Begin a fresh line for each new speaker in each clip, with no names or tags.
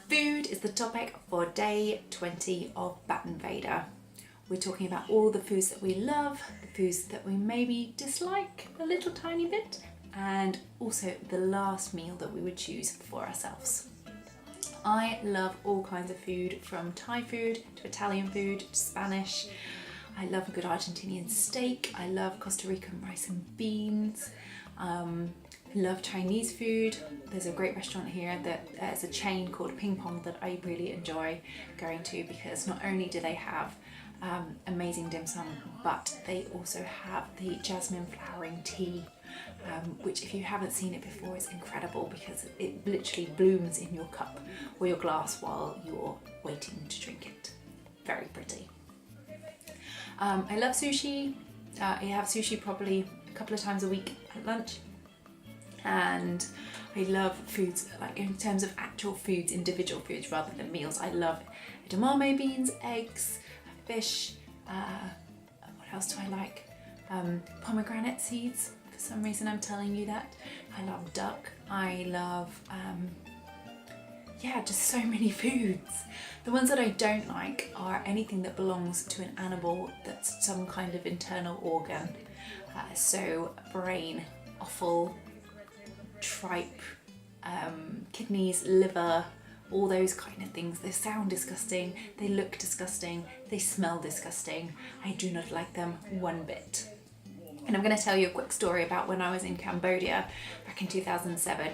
Food is the topic for day 20 of Baton Vader. We're talking about all the foods that we love, the foods that we maybe dislike a little tiny bit, and also the last meal that we would choose for ourselves. I love all kinds of food, from Thai food to Italian food to Spanish. I love a good Argentinian steak. I love Costa Rican rice and beans. I love Chinese food. There's a great restaurant here that is a chain called Ping Pong that I really enjoy going to, because not only do they have amazing dim sum, but they also have the jasmine flowering tea, which if you haven't seen it before is incredible, because it literally blooms in your cup or your glass while you're waiting to drink it. Very pretty. I love sushi. I have sushi probably a couple of times a week at lunch. And I love foods, like in terms of actual foods, individual foods rather than meals. I love edamame beans, eggs, fish, what else do I like? Pomegranate seeds, for some reason I'm telling you that. I love duck, I love, just so many foods. The ones that I don't like are anything that belongs to an animal that's some kind of internal organ. So brain, offal, tripe, kidneys, liver, all those kind of things. They sound disgusting, they look disgusting, they smell disgusting. I do not like them one bit. And I'm going to tell you a quick story about when I was in Cambodia back in 2007.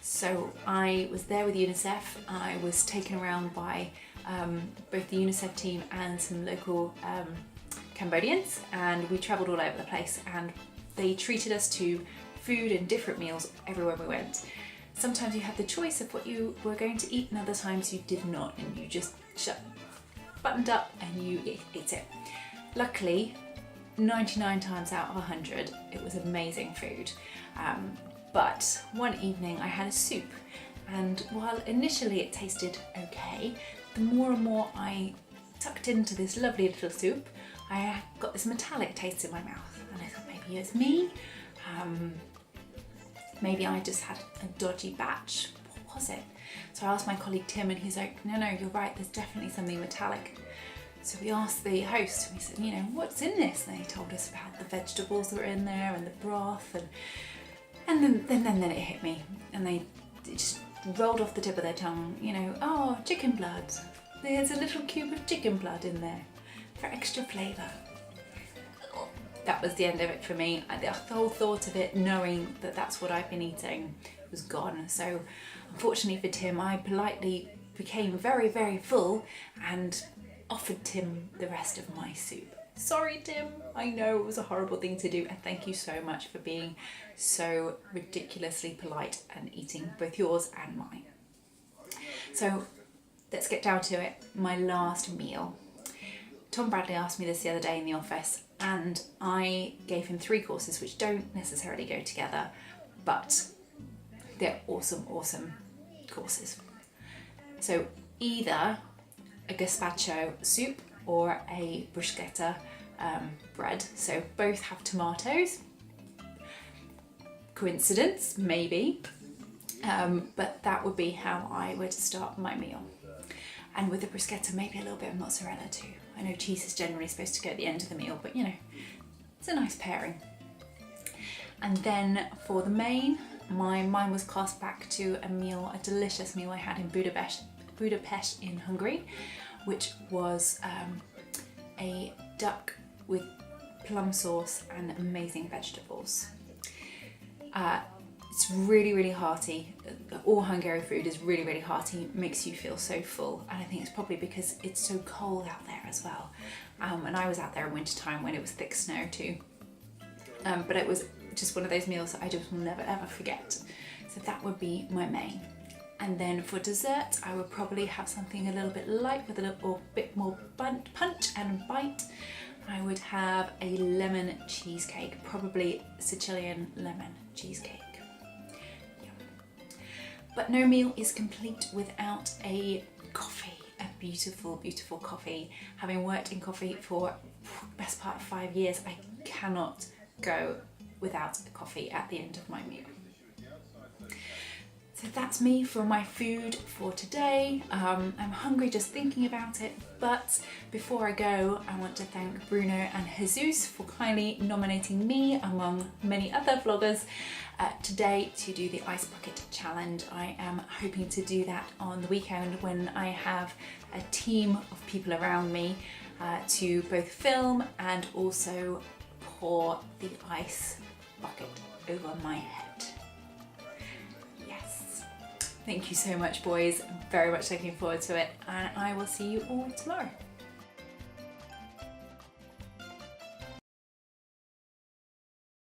So I was there with UNICEF. I was taken around by both the UNICEF team and some local Cambodians, and we travelled all over the place, and they treated us to food and different meals everywhere we went. Sometimes you had the choice of what you were going to eat, and other times you did not, and you just buttoned up and you ate it. Luckily, 99 times out of 100, it was amazing food. But one evening I had a soup, and while initially it tasted okay, the more and more I tucked into this lovely little soup, I got this metallic taste in my mouth, and I thought maybe it's me. Maybe I just had a dodgy batch. What was it? So I asked my colleague Tim, and he's like, no, you're right, there's definitely something metallic. So we asked the host, and we said, what's in this? And they told us about the vegetables that were in there and the broth, and then it hit me, and it just rolled off the tip of their tongue, oh, chicken blood. There's a little cube of chicken blood in there for extra flavour. That was the end of it for me. The whole thought of it, knowing that that's what I've been eating, was gone. So unfortunately for Tim, I politely became very, very full and offered Tim the rest of my soup. Sorry, Tim. I know it was a horrible thing to do, and thank you so much for being so ridiculously polite and eating both yours and mine. So let's get down to it. My last meal. Tom Bradley asked me this the other day in the office, and I gave him 3 courses which don't necessarily go together, but they're awesome courses. So either a gazpacho soup or a bruschetta bread. So both have tomatoes. Coincidence? Maybe. But that would be how I would start my meal. And with the bruschetta, maybe a little bit of mozzarella too. I know cheese is generally supposed to go at the end of the meal, but it's a nice pairing. And then for the main, my mind was cast back to a delicious meal I had in Budapest in Hungary, which was a duck with plum sauce and amazing vegetables. It's really, really hearty. All Hungarian food is really, really hearty, makes you feel so full. And I think it's probably because it's so cold out there as well. And I was out there in winter time when it was thick snow too. But it was just one of those meals that I just will never ever forget. So that would be my main. And then for dessert, I would probably have something a little bit light with a little bit more punch and bite. I would have a lemon cheesecake, probably Sicilian lemon cheesecake. But no meal is complete without a coffee, a beautiful, beautiful coffee. Having worked in coffee for the best part of 5 years, I cannot go without a coffee at the end of my meal. So that's me for my food for today. I'm hungry just thinking about it, but before I go, I want to thank Bruno and Jesus for kindly nominating me among many other vloggers today to do the Ice Bucket Challenge. I am hoping to do that on the weekend when I have a team of people around me to both film and also pour the ice bucket over my head. Thank you so much, boys. I'm very much looking forward to it, and I will see you all tomorrow.